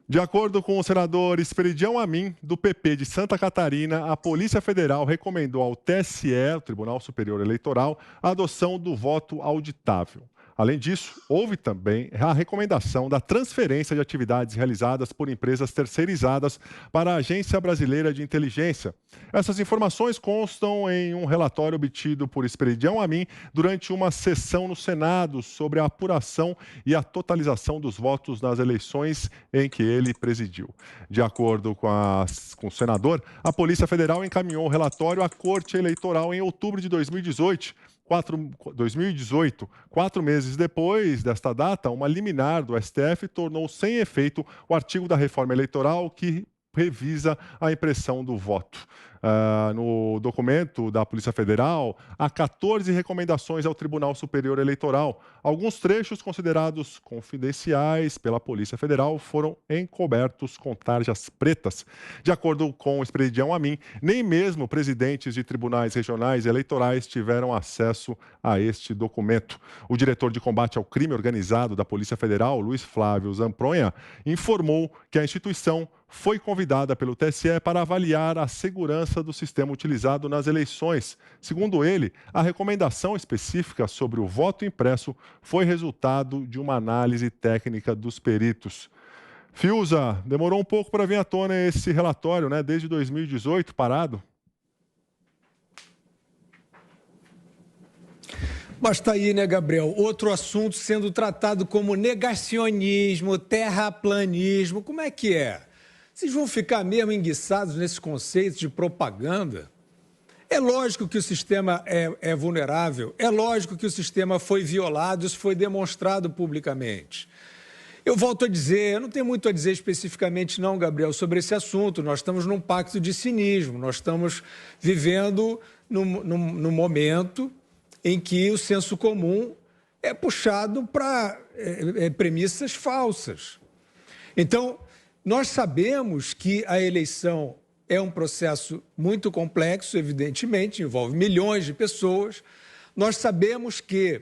De acordo com o senador Esperidião Amin, do PP de Santa Catarina, a Polícia Federal recomendou ao TSE, o Tribunal Superior Eleitoral, a adoção do voto auditável. Além disso, houve também a recomendação da transferência de atividades realizadas por empresas terceirizadas para a Agência Brasileira de Inteligência. Essas informações constam em um relatório obtido por Esperidião Amin durante uma sessão no Senado sobre a apuração e a totalização dos votos nas eleições em que ele presidiu. De acordo com o senador, a Polícia Federal encaminhou o relatório à Corte Eleitoral em outubro de 2018. 4 meses depois desta data, uma liminar do STF tornou sem efeito o artigo da reforma eleitoral que revisa a impressão do voto. No documento da Polícia Federal, há 14 recomendações ao Tribunal Superior Eleitoral. Alguns trechos considerados confidenciais pela Polícia Federal foram encobertos com tarjas pretas. De acordo com o Esperidião Amin, nem mesmo presidentes de tribunais regionais e eleitorais tiveram acesso a este documento. O diretor de combate ao crime organizado da Polícia Federal, Luiz Flávio Zampronha, informou que a instituição foi convidada pelo TSE para avaliar a segurança do sistema utilizado nas eleições. Segundo ele, a recomendação específica sobre o voto impresso foi resultado de uma análise técnica dos peritos. Fiuza, demorou um pouco para vir à tona esse relatório, né? Desde 2018, parado. Mas está aí, né, Gabriel? Outro assunto sendo tratado como negacionismo, terraplanismo. Como é que é? Vocês vão ficar mesmo enguiçados nesses conceitos de propaganda? É lógico que o sistema é vulnerável, é lógico que o sistema foi violado, isso foi demonstrado publicamente. Eu volto a dizer, eu não tenho muito a dizer especificamente não, Gabriel, sobre esse assunto. Nós estamos num pacto de cinismo, nós estamos vivendo num momento em que o senso comum é puxado para premissas falsas. Então, nós sabemos que a eleição é um processo muito complexo, evidentemente, envolve milhões de pessoas. Nós sabemos que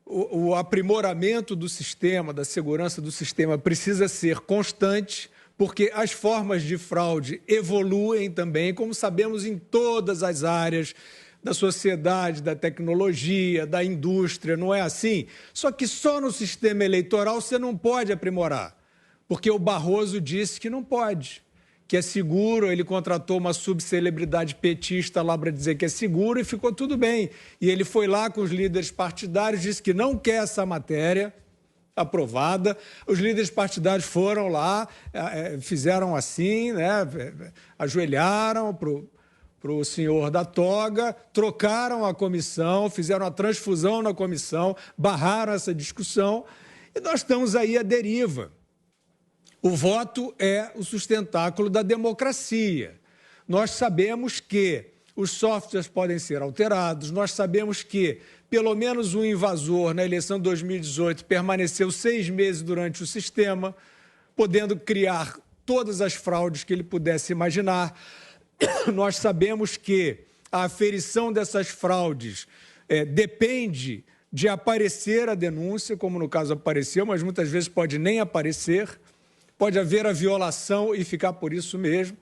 o aprimoramento do sistema, da segurança do sistema, precisa ser constante, porque as formas de fraude evoluem também, como sabemos em todas as áreas da sociedade, da tecnologia, da indústria, não é assim? Só que só no sistema eleitoral você não pode aprimorar. Porque o Barroso disse que não pode, que é seguro, ele contratou uma subcelebridade petista lá para dizer que é seguro e ficou tudo bem. E ele foi lá com os líderes partidários, disse que não quer essa matéria aprovada. Os líderes partidários foram lá, fizeram assim, né, ajoelharam para o senhor da toga, trocaram a comissão, fizeram a transfusão na comissão, barraram essa discussão e nós estamos aí à deriva. O voto é o sustentáculo da democracia. Nós sabemos que os softwares podem ser alterados, nós sabemos que pelo menos um invasor na eleição de 2018 permaneceu 6 meses durante o sistema, podendo criar todas as fraudes que ele pudesse imaginar. Nós sabemos que a aferição dessas fraudes depende de aparecer a denúncia, como no caso apareceu, mas muitas vezes pode nem aparecer. Pode haver a violação e ficar por isso mesmo.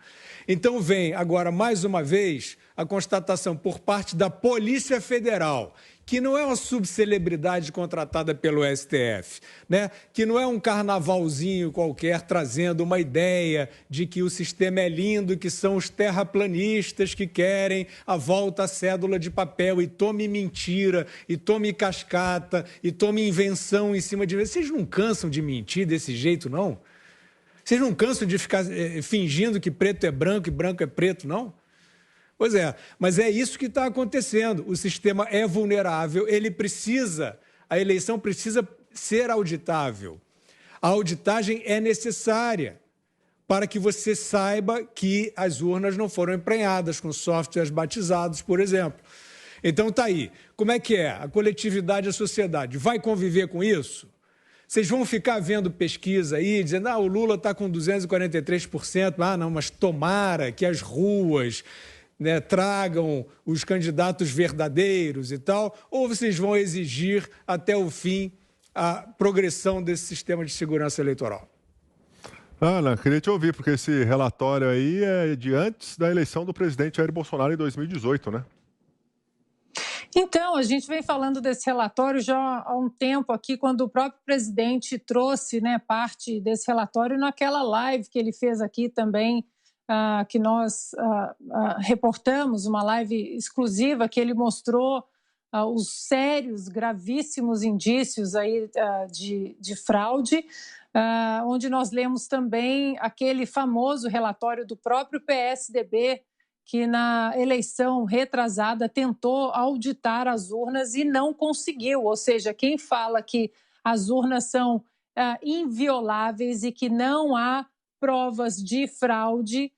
Então vem agora, mais uma vez, a constatação por parte da Polícia Federal, que não é uma subcelebridade contratada pelo STF, né? Que não é um carnavalzinho qualquer trazendo uma ideia de que o sistema é lindo, que são os terraplanistas que querem a volta à cédula de papel e tome mentira, e tome cascata, e tome invenção em cima de... Vocês não cansam de mentir desse jeito, não? Vocês não cansam de ficar fingindo que preto é branco e branco é preto, não? Pois é, mas é isso que está acontecendo. O sistema é vulnerável, a eleição precisa ser auditável. A auditagem é necessária para que você saiba que as urnas não foram emprenhadas com softwares batizados, por exemplo. Então está aí. Como é que é? A coletividade, a sociedade vai conviver com isso? Vocês vão ficar vendo pesquisa aí, dizendo o Lula está com 243%. Não, mas tomara que as ruas, né, tragam os candidatos verdadeiros e tal, ou vocês vão exigir até o fim a progressão desse sistema de segurança eleitoral? Ana, queria te ouvir, porque esse relatório aí é de antes da eleição do presidente Jair Bolsonaro em 2018, né? Então, a gente vem falando desse relatório já há um tempo aqui, quando o próprio presidente trouxe, né, parte desse relatório naquela live que ele fez aqui também, que nós reportamos, uma live exclusiva que ele mostrou os sérios, gravíssimos indícios aí de fraude, onde nós lemos também aquele famoso relatório do próprio PSDB, que na eleição retrasada tentou auditar as urnas e não conseguiu. Ou seja, quem fala que as urnas são invioláveis e que não há provas de fraude,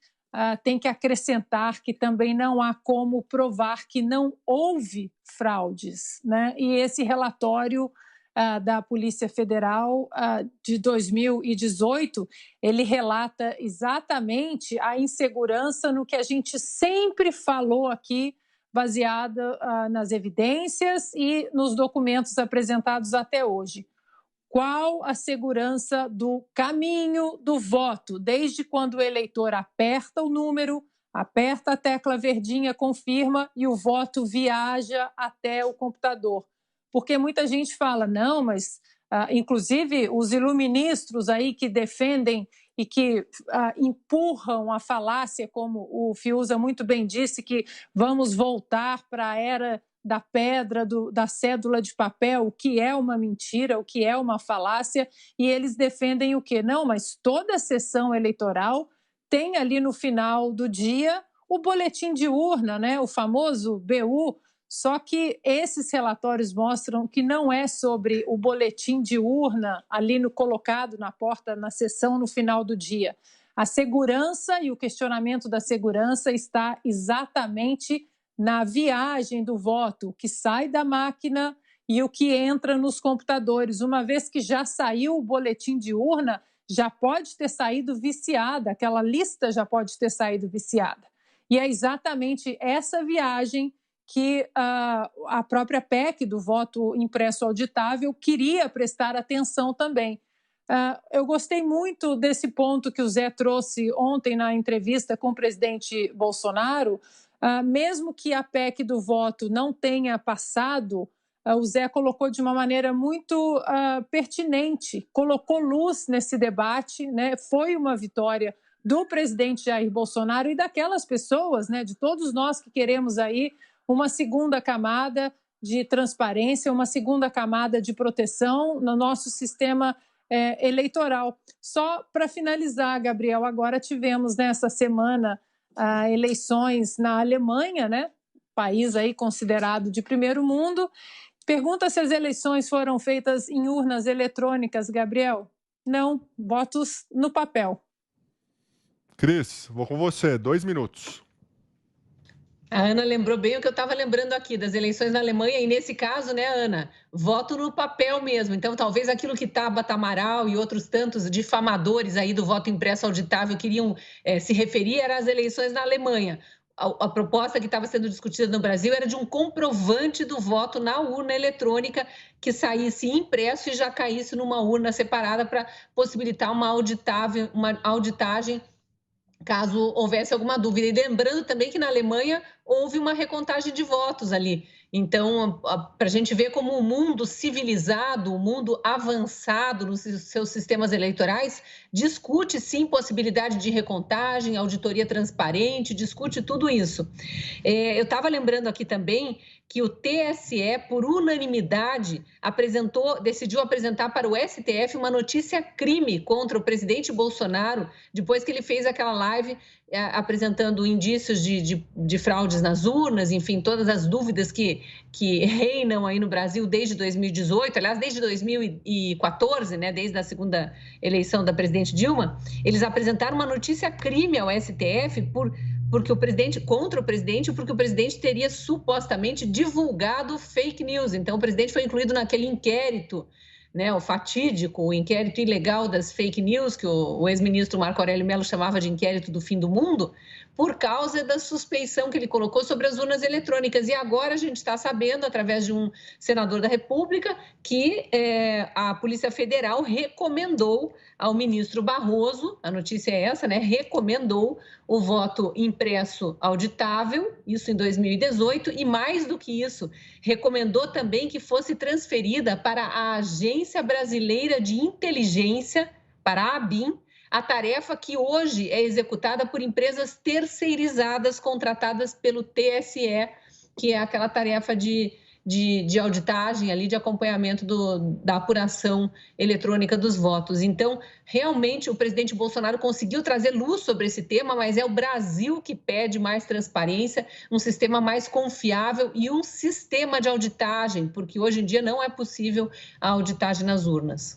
tem que acrescentar que também não há como provar que não houve fraudes, né? E esse relatório da Polícia Federal de 2018, ele relata exatamente a insegurança no que a gente sempre falou aqui, baseada nas evidências e nos documentos apresentados até hoje. Qual a segurança do caminho do voto, desde quando o eleitor aperta o número, aperta a tecla verdinha, confirma e o voto viaja até o computador? Porque muita gente fala, não, mas inclusive os iluministros aí que defendem e que empurram a falácia, como o Fiuza muito bem disse, que vamos voltar para a era da pedra, da cédula de papel, o que é uma mentira, o que é uma falácia, e eles defendem o quê? Não, mas toda sessão eleitoral tem ali no final do dia o boletim de urna, né? O famoso BU. Só que esses relatórios mostram que não é sobre o boletim de urna ali colocado na porta, na sessão no final do dia. A segurança e o questionamento da segurança está exatamente na viagem do voto, o que sai da máquina e o que entra nos computadores. Uma vez que já saiu o boletim de urna, já pode ter saído viciada, aquela lista já pode ter saído viciada. E é exatamente essa viagem que a própria PEC do voto impresso auditável queria prestar atenção também. Eu gostei muito desse ponto que o Zé trouxe ontem na entrevista com o presidente Bolsonaro. Mesmo que a PEC do voto não tenha passado, o Zé colocou de uma maneira muito pertinente, colocou luz nesse debate, né? Foi uma vitória do presidente Jair Bolsonaro e daquelas pessoas, né, de todos nós que queremos aí uma segunda camada de transparência, uma segunda camada de proteção no nosso sistema eleitoral. Só para finalizar, Gabriel, agora tivemos nessa semana eleições na Alemanha, né? País aí considerado de primeiro mundo. Pergunta se as eleições foram feitas em urnas eletrônicas, Gabriel. Não, votos no papel. Cris, vou com você, 2 minutos. A Ana lembrou bem o que eu estava lembrando aqui das eleições na Alemanha, e nesse caso, né, Ana, voto no papel mesmo. Então, talvez aquilo que Tabata Amaral e outros tantos difamadores aí do voto impresso auditável queriam se referir eram as eleições na Alemanha. A proposta que estava sendo discutida no Brasil era de um comprovante do voto na urna eletrônica que saísse impresso e já caísse numa urna separada para possibilitar uma auditagem caso houvesse alguma dúvida. E lembrando também que na Alemanha houve uma recontagem de votos ali. Então, para a gente ver como o mundo civilizado, o mundo avançado nos seus sistemas eleitorais, discute sim possibilidade de recontagem, auditoria transparente, discute tudo isso. Eu estava lembrando aqui também que o TSE, por unanimidade, decidiu apresentar para o STF uma notícia-crime contra o presidente Bolsonaro, depois que ele fez aquela live apresentando indícios de fraudes nas urnas, enfim, todas as dúvidas que reinam aí no Brasil desde 2018, aliás, desde 2014, né, desde a segunda eleição da presidente Dilma. Eles apresentaram uma notícia-crime ao STF porque o presidente teria supostamente divulgado fake news. Então, o presidente foi incluído naquele inquérito né, o fatídico, o inquérito ilegal das fake news, que o ex-ministro Marco Aurélio Mello chamava de inquérito do fim do mundo, por causa da suspeição que ele colocou sobre as urnas eletrônicas. E agora a gente está sabendo, através de um senador da República, que a Polícia Federal recomendou ao ministro Barroso, a notícia é essa, né? Recomendou o voto impresso auditável, isso em 2018, e mais do que isso, recomendou também que fosse transferida para a Agência Brasileira de Inteligência, para a ABIN, a tarefa que hoje é executada por empresas terceirizadas contratadas pelo TSE, que é aquela tarefa de auditagem, ali, de acompanhamento da apuração eletrônica dos votos. Então, realmente, o presidente Bolsonaro conseguiu trazer luz sobre esse tema, mas é o Brasil que pede mais transparência, um sistema mais confiável e um sistema de auditagem, porque hoje em dia não é possível a auditagem nas urnas.